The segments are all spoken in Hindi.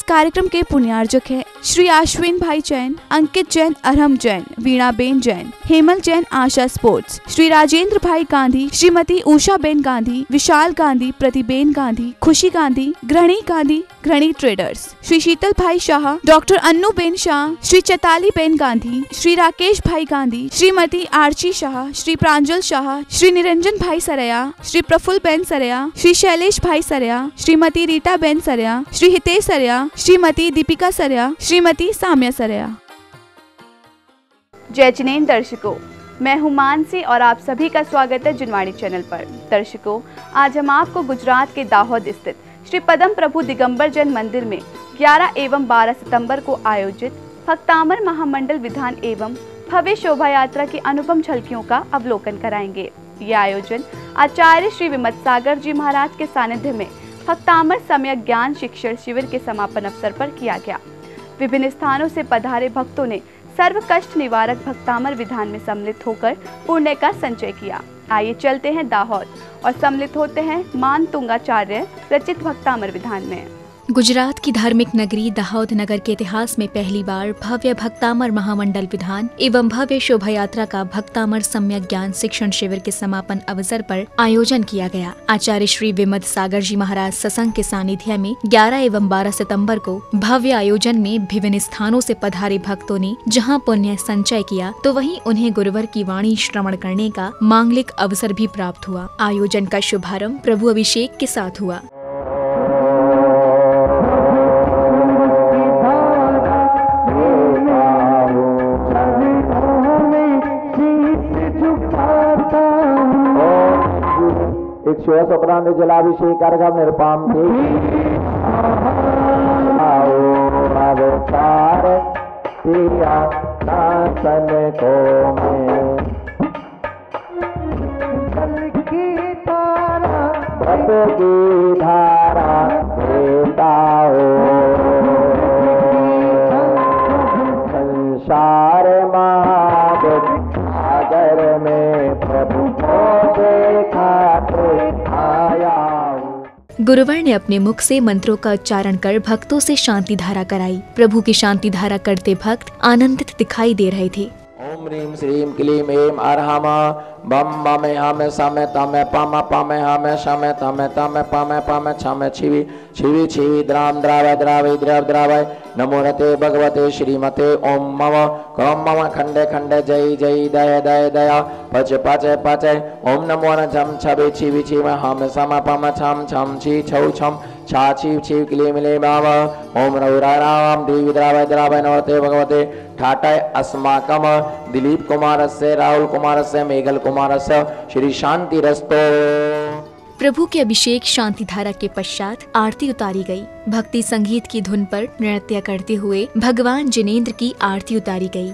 कार्यक्रम के पुण्यार्जक है श्री अश्विन भाई जैन, अंकित जैन, अरहम जैन, वीणा बेन जैन, हेमल जैन, आशा स्पोर्ट्स, श्री राजेंद्र भाई गांधी, श्रीमती उषा बेन गांधी, विशाल गांधी, प्रतिबेन गांधी, खुशी गांधी, घृणी ट्रेडर्स, श्री शीतल भाई Shah, doctor Annu Ben Shah, Shri Chaitali Ben Gandhi, Shri Rakesh भाई गांधी, श्रीमती आर्ची शाह, श्री प्रांजल शाह, श्री निरंजन भाई सरया, श्री प्रफुल्ल बेन सरया, श्री शैलेश भाई सरया, श्रीमती रीटा बेन सरया, श्री हितेश सरया, श्रीमती दीपिका सरया, श्रीमती साम्या सरया। जय जिनेंद्र दर्शकों, मैं हूं मानसी और आप सभी का स्वागत है जुनवाणी चैनल पर। दर्शकों, आज हम आपको गुजरात के दाहोद स्थित श्री पदम प्रभु दिगंबर जैन मंदिर में 11 एवं 12 सितंबर को आयोजित भक्तामर महामंडल विधान एवं भव्य शोभा यात्रा की अनुपम झलकियों का अवलोकन कराएंगे। यह आयोजन आचार्य श्री विमत सागर जी महाराज के सानिध्य में भक्तामर सम्यक ज्ञान शिक्षण शिविर के समापन अवसर पर किया गया। विभिन्न स्थानों से पधारे भक्तों ने सर्व कष्ट निवारक भक्तामर विधान में सम्मिलित होकर पुण्य का संचय किया। आइए चलते हैं दाहोद और सम्मिलित होते हैं मान तुंगाचार्य रचित भक्तामर विधान में। गुजरात की धार्मिक नगरी दाहोद नगर के इतिहास में पहली बार भव्य भक्तामर महामंडल विधान एवं भव्य शोभा यात्रा का भक्तामर सम्यक ज्ञान शिक्षण शिविर के समापन अवसर पर आयोजन किया गया। आचार्य श्री विमत सागर जी महाराज सत्संग के सानिध्य में 11 एवं 12 सितंबर को भव्य आयोजन में विभिन्न स्थानों से पधारे भक्तों ने जहां पुण्य संचय किया तो वहीं उन्हें गुरुवर की वाणी श्रवण करने का मांगलिक अवसर भी प्राप्त हुआ। आयोजन का शुभारंभ प्रभु अभिषेक के साथ हुआ। सोपरांत जलाभिषेक अर्घम निरुपम दासन को की धारा देता हो संसार महासागर में प्रभु को देखा गुरुवर ने अपने मुख से मंत्रों का उच्चारण कर भक्तों से शांति धारा कराई। प्रभु की शांति धारा करते भक्त आनंदित दिखाई दे रहे थे। ओम ह्रीम श्रीम क्लीम एम अरहम बम बमे हमें समय तमे पामे पामे हमें समय तमे तमे पामे पामे छमे छिवी छिवी छिवी द्राम द्रावय द्रावय द्रव द्रावय नमो रते भगवते श्रीमते ओम मम क्रम मम खंडे खंडे जय जय दय दय दया पच पच पच ओम नमो न झम छबे छिवी छिव हम सम पम छम छम छी छौ छम छा छिव छिव क्लीम ले बाव ओम रघुरा राम देवी द्रावय द्रावय नमोते भगवते ठाटय अस्माकम दिलीप कुमार से राहुल कुमार से मेघल कुमार से श्री शांति रस्तो। प्रभु के अभिषेक शांति धारा के पश्चात आरती उतारी गई। भक्ति संगीत की धुन पर नृत्य करते हुए भगवान जिनेंद्र की आरती उतारी गई।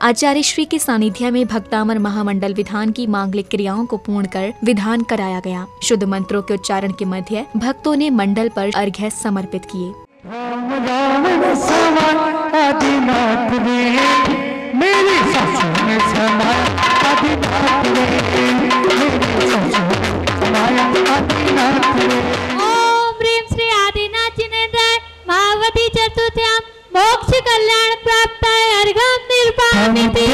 आचार्य श्री के सानिध्य में भक्तामर महामंडल विधान की मांगलिक क्रियाओं को पूर्ण कर विधान कराया गया। शुद्ध मंत्रों के उच्चारण के मध्य भक्तों ने मंडल पर अर्घ्य समर्पित किए। ओम ह्रीम श्री आदिनाथ जिनेन्द्राय महावती चतुर्थ्याम मोक्ष कल्याण प्राप्ताय अर्घम निर्वाणिते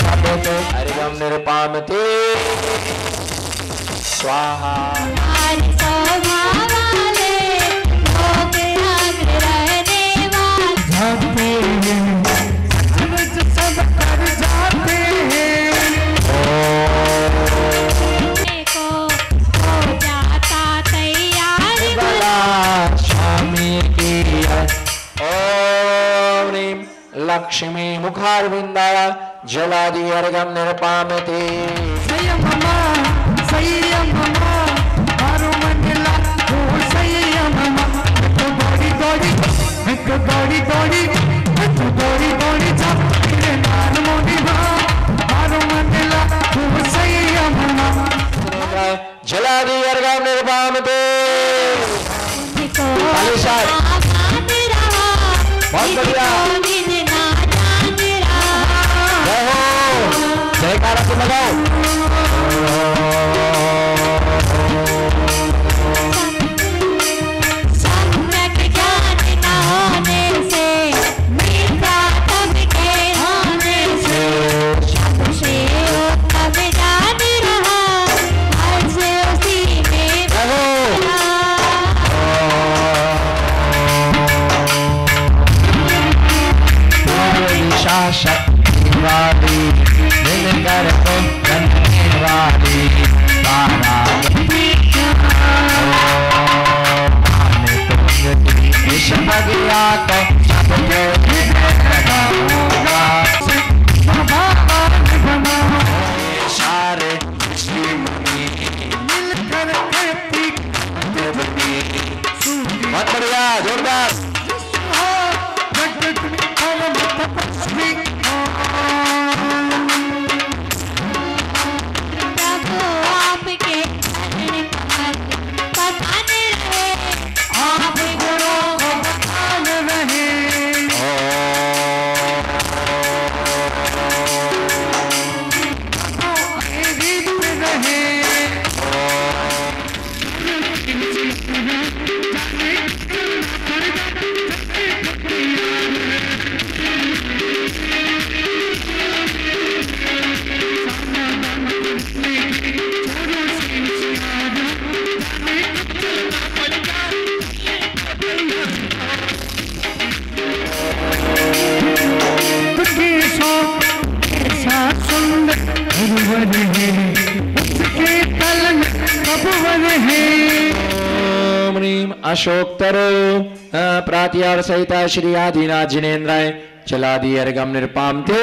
स्थापयते अर्घ्यं निर्पामते स्वाहा हरि स्वभावाले लोक अग्र रहने वाले सब कर जाते हैं को हो जाता तैयार भला स्वामी की ओम ह्रीं लक्ष्मी मुखारविन्दाय जलादि अर्घ्यं निर्पामते संयम मारो मंडला ओ संयम तो दौड़ी दौड़ी जा तेरे नाम मोदी मारो मंडला ओ संयम जलादि अर्घ्यं निर्पामते तालीशात बहुत बढ़िया जय हो जयकारा तुम लगाओ सम्यक ज्ञान न होने से मीठा तब के होने से उसे तब जान रहा हर से उसी में शक्तिवादी मिलकर को धन्यवादी तारा विष बगिया को सबके सारे मिलकर खेती बहुत बढ़िया जोरदार प्रभु आपके चरण कमल पठाने रहे आप गुणों को बताने रहे गीत रहे ओम ह्रीं अशोकतरो प्रातिहार सहित श्री आदिनाथ जिनेन्द्राय चलादि अर्घ्यं निर्पामते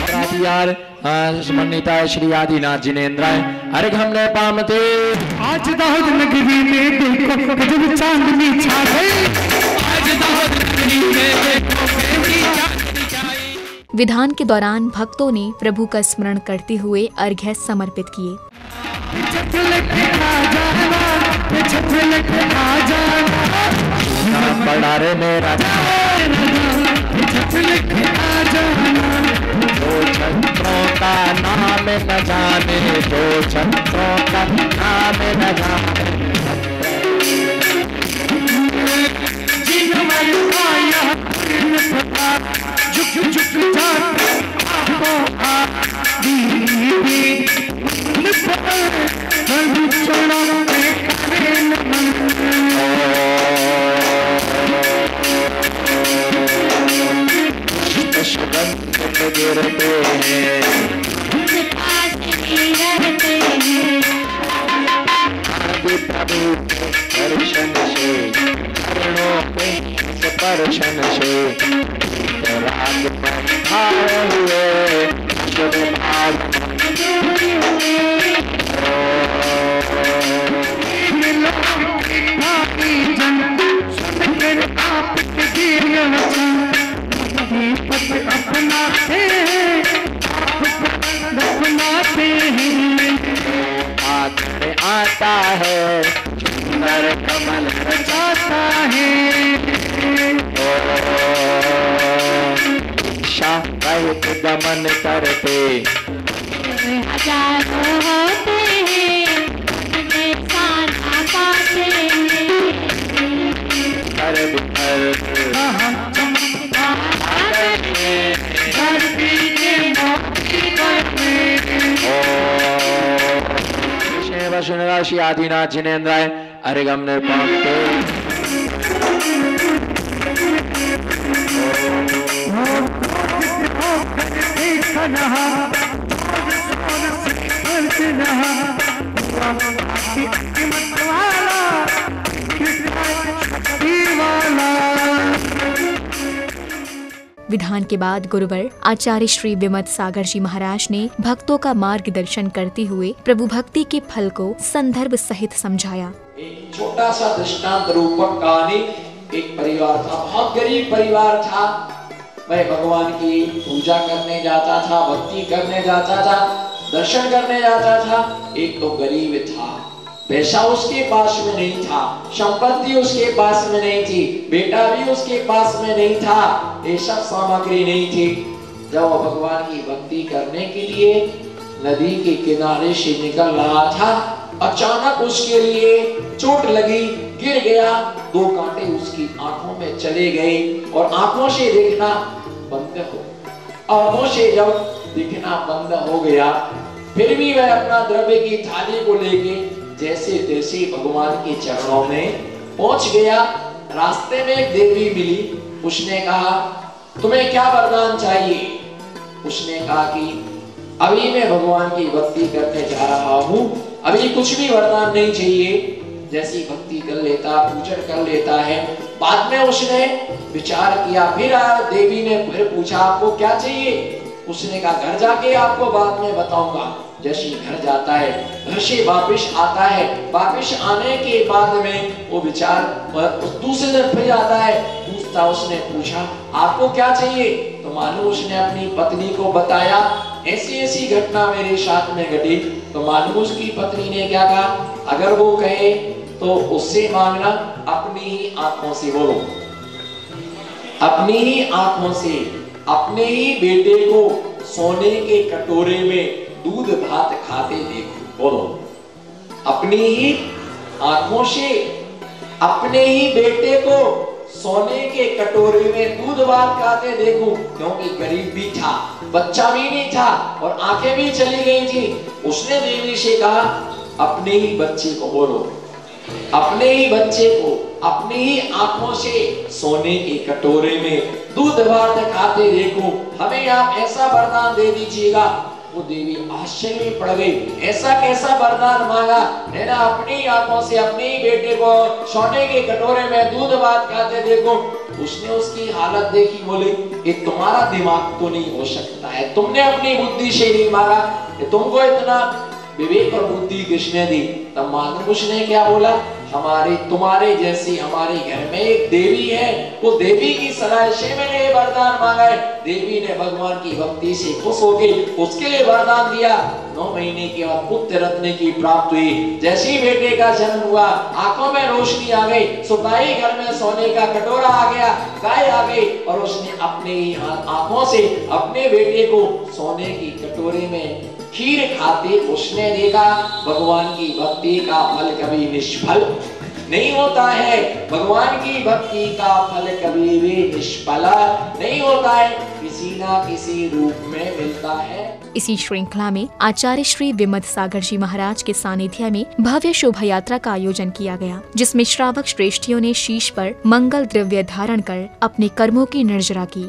प्रातिहार समन्विताय श्री आदिनाथ जिनेन्द्राय अर्घ्यं निर्पामते आज दाऊद नगरी में देखो गजब चांदनी छा गई आज दाऊद नगरी में देखो विधान के दौरान भक्तों ने प्रभु का स्मरण करते हुए अर्घ्य समर्पित किए। बड़ारे मेरा दो छत्रों का नाम न जाने दो छत्रों का नाम न जाने गिरते हैं दर्शन से कर्णों के स्पर्शन से राग पर भाए हुए शुभ भाव हाथ में आता है सुंदर कमल रचाता है शाह रहित गमन करते जागो होते हैं उनमें सारा पाते हैं धरती के मोती कृष्ण वशुन राशि आदिनाथ जिनेन्द्राय अरिगम निर्पाते विधान के बाद गुरुवर आचार्य श्री विमत सागर जी महाराज ने भक्तों का मार्गदर्शन करते हुए प्रभु भक्ति के फल को संदर्भ सहित समझाया। एक छोटा सा दृष्टांत रूपक कहानी। एक परिवार था, बहुत गरीब परिवार था। मैं भगवान की पूजा करने जाता था, भक्ति करने जाता था, दर्शन करने जाता था। एक तो गरीब था, पैसा उसके पास में नहीं था, संपत्ति उसके पास में नहीं थी, बेटा भी उसके पास में नहीं था, ये सब सामग्री नहीं थी। जब वो भगवान की भक्ति करने के लिए नदी के किनारे से निकल रहा था, अचानक उसके लिए चोट लगी, गिर गया। 2 कांटे उसकी आंखों में चले गए और आंखों से देखना बंद हो। आंखों से जब दिखना बंद हो गया, फिर भी वह अपना द्रव्य की थाली को लेके जैसे तैसे भगवान के चरणों में पहुंच गया। रास्ते में एक देवी मिली। उसने कहा, तुम्हें क्या वरदान चाहिए? उसने कहा कि अभी मैं भगवान की भक्ति करने जा रहा हूँ, अभी कुछ भी वरदान नहीं चाहिए। जैसी भक्ति कर लेता, पूजन कर लेता है। बाद में उसने विचार किया, फिर देवी ने फिर पूछा, आपको क्या चाहिए? उसने कहा, घर जाके आपको बाद में बताऊंगा। जैसे घर जाता है, घर से वापिस आता है, वापिस आने के बाद में वो विचार दूसरे दिन फिर आता है, पूछता, उसने पूछा आपको क्या चाहिए? तो मालूम उसने अपनी पत्नी को बताया, ऐसी ऐसी घटना मेरे साथ में घटी। तो मालूम उसकी पत्नी ने क्या कहा, अगर वो कहे तो उससे मांगना, अपनी ही आंखों से बोलो, अपनी ही आंखों से अपने ही बेटे को सोने के कटोरे में दूध भात खाते देखो। बोलो, अपनी ही आंखों से अपने ही बेटे को सोने के कटोरे में दूध भात खाते देखो। क्योंकि गरीब भी था, बच्चा भी नहीं था और आंखें भी चली गई थी। उसने देवी से कहा, अपने ही बच्चे को बोलो, अपने ही बच्चे को अपनी ही आंखों से सोने के कटोरे में दूध भात खाते देखो, हमें आप ऐसा वरदान दे दीजिएगा। वो देवी आश्चर्य में पड़ गई, ऐसा कैसा वरदान मांगा? मैंने अपनी आंखों से अपने ही बेटे को सोने के कटोरे में दूध भात खाते देखो। उसने उसकी हालत देखी, बोली, ये तुम्हारा दिमाग तो नहीं हो सकता है, तुमने अपनी बुद्धि से नहीं मांगा, तुमको इतना विवेक और बुद्धि किसने दी? तब मालूम उसने क्या बोला, तुम्हारे जैसी हमारे घर में एक देवी है, वो देवी की सलाह से मैंने ये वरदान मांगा है। देवी ने भगवान की भक्ति से खुश होकर उसके लिए वरदान दिया। 9 महीने के बाद पुत्र रत्न की प्राप्ति हुई। जैसे ही बेटे का जन्म हुआ, आंखों में रोशनी आ गई, सुताई घर में सोने का कटोरा आ गया, गाय आ गई और उसने अपने ही आंखों से अपने बेटे को सोने की कटोरे में खीर खाते उसने देखा। भगवान की भक्ति का फल कभी निष्फल नहीं होता है, भगवान की भक्ति का फल कभी भी निष्फल नहीं होता है, किसी ना किसी रूप में मिलता है। इसी श्रृंखला में आचार्य श्री विमत सागर जी महाराज के सानिध्य में भव्य शोभा यात्रा का आयोजन किया गया, जिसमें श्रावक श्रेष्ठियों ने शीश पर मंगल द्रव्य धारण कर अपने कर्मों की निर्जरा की।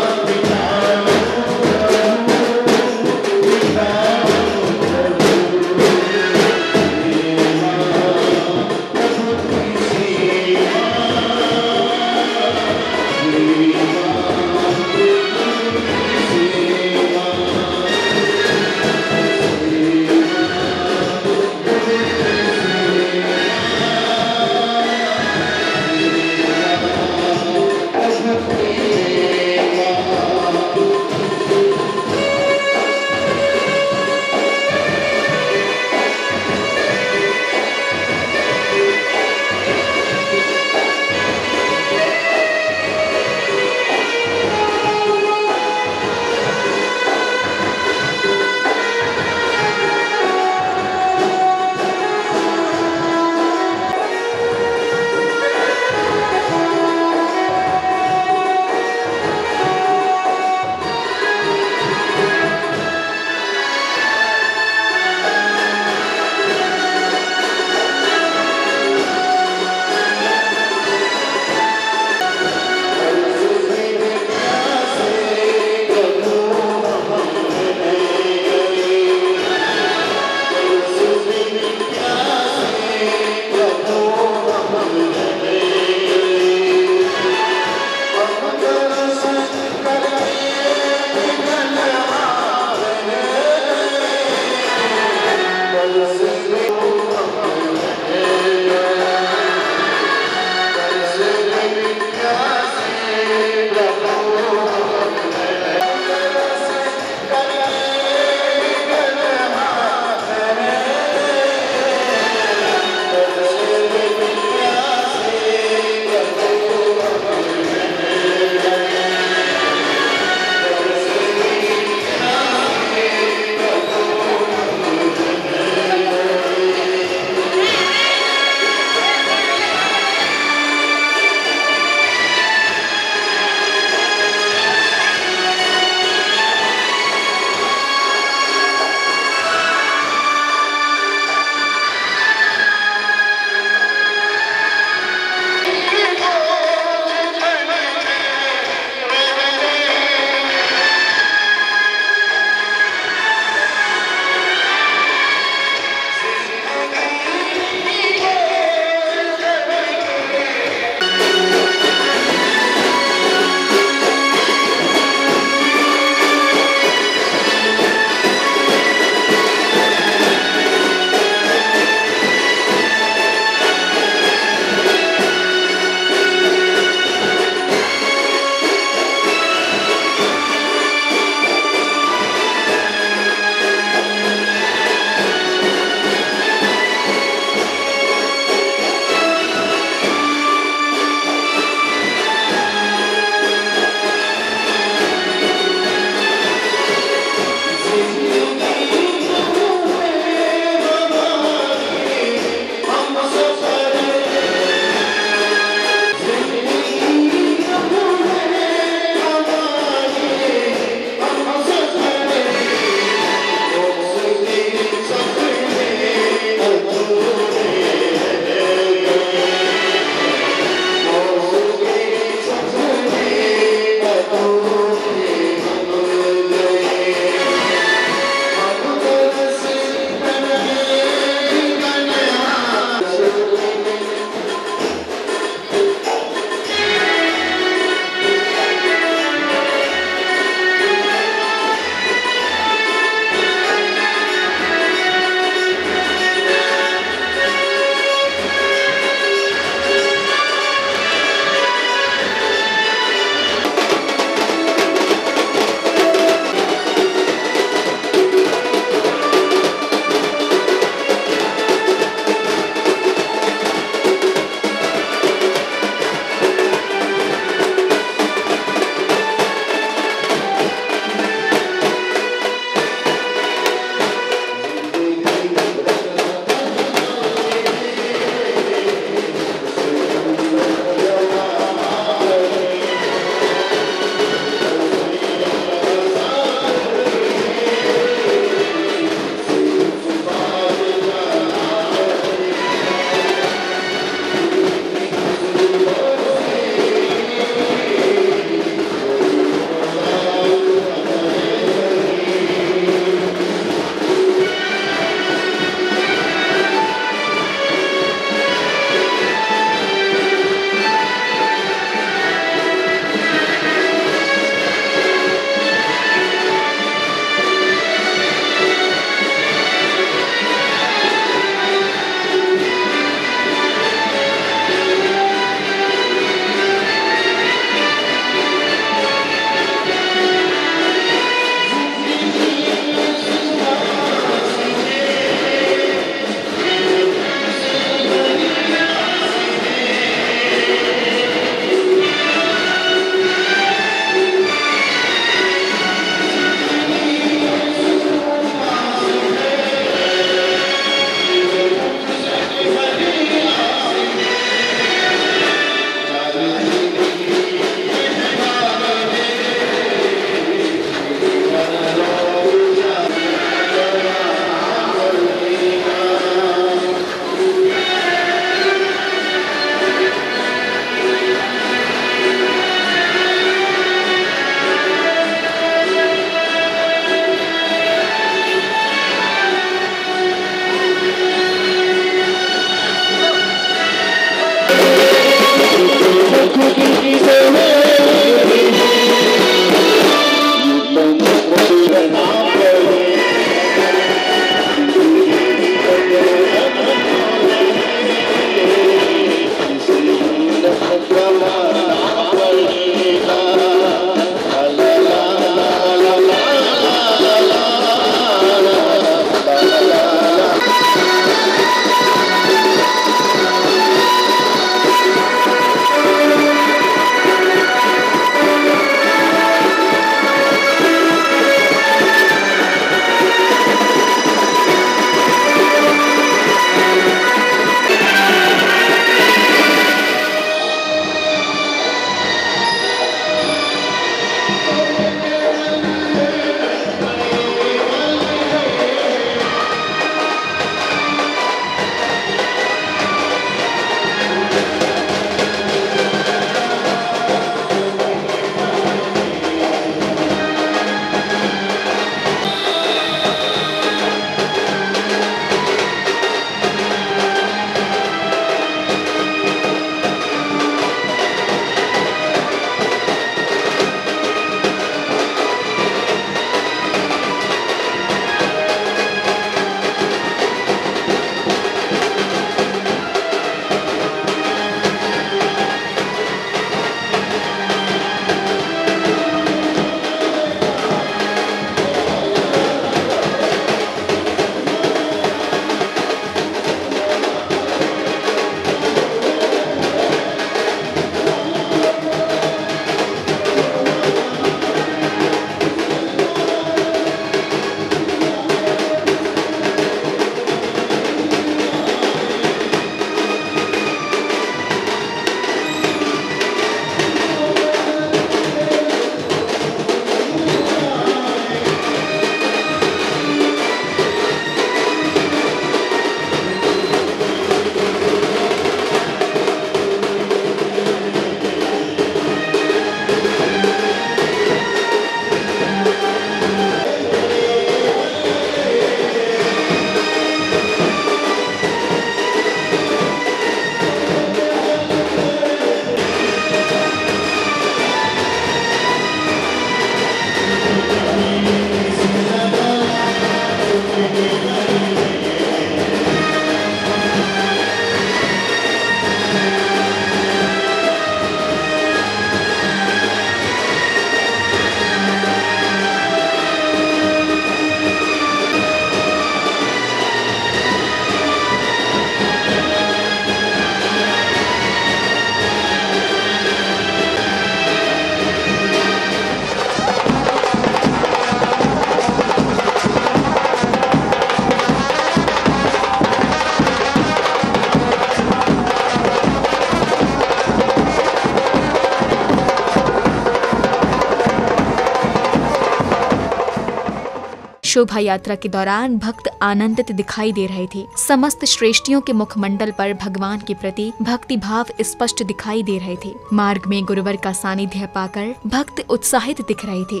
शोभा यात्रा के दौरान भक्त आनंदित दिखाई दे रहे थे। समस्त श्रेष्ठियों के मुखमंडल पर भगवान के प्रति भक्ति भाव स्पष्ट दिखाई दे रहे थे। मार्ग में गुरुवर का सानिध्य पाकर भक्त उत्साहित दिख रहे थे।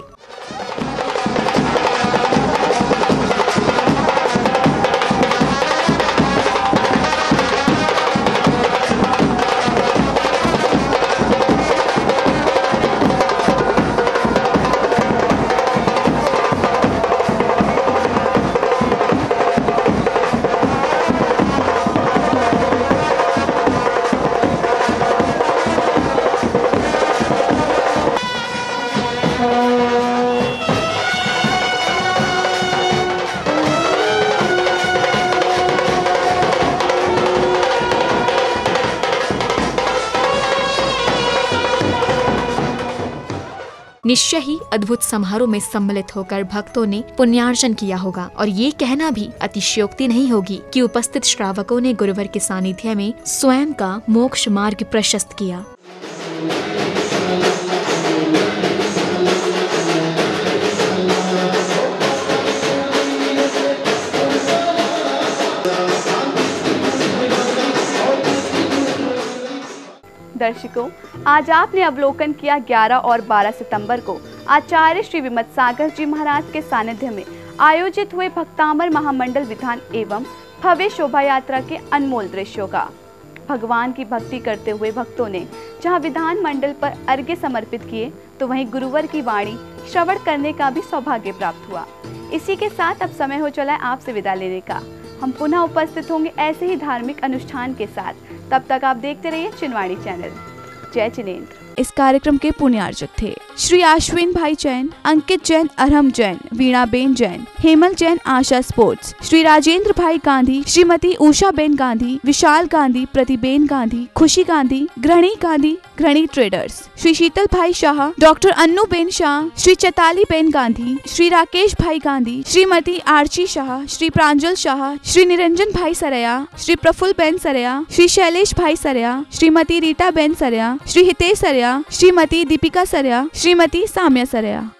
निश्चय ही अद्भुत समारोह में सम्मिलित होकर भक्तों ने पुण्यार्जन किया होगा और ये कहना भी अतिशयोक्ति नहीं होगी कि उपस्थित श्रावकों ने गुरुवर के सानिध्य में स्वयं का मोक्ष मार्ग प्रशस्त किया। दर्शकों, आज आपने अवलोकन किया 11 और 12 सितंबर को आचार्य श्री विमत सागर जी महाराज के सानिध्य में आयोजित हुए भक्तामर महामंडल विधान एवं भव्य शोभा यात्रा के अनमोल दृश्यों का। भगवान की भक्ति करते हुए भक्तों ने जहां विधान मंडल पर अर्घ्य समर्पित किए, तो वहीं गुरुवर की वाणी श्रवण करने का भी सौभाग्य प्राप्त हुआ। इसी के साथ अब समय हो चला है आपसे विदा लेने का। हम पुनः उपस्थित होंगे ऐसे ही धार्मिक अनुष्ठान के साथ। तब तक आप देखते रहिए चिनवाणी चैनल। जय जिनेंद्र। इस कार्यक्रम के पुण्यार्जक थे श्री आश्विन भाई जैन, अंकित जैन, अरहम जैन, वीणाबेन जैन, हेमल जैन, आशा स्पोर्ट्स, श्री राजेंद्र भाई गांधी, श्रीमती उषा बेन गांधी, विशाल गांधी, प्रतिबेन गांधी, खुशी गांधी, ग्रहणी ट्रेडर्स, श्री शीतल भाई Shah, doctor Annu Ben Shah, Shri Chaitali Ben Gandhi, Shri Rakesh भाई गांधी, श्रीमती आर्ची शाह, श्री प्रांजल शाह, श्री निरंजन भाई सरया, श्री प्रफुल्ल बेन सरया, श्री शैलेश भाई सरया, श्रीमती रीटा बेन सरया, श्री हितेश सरया, श्रीमती दीपिका सरया, श्रीमती साम्या सरया।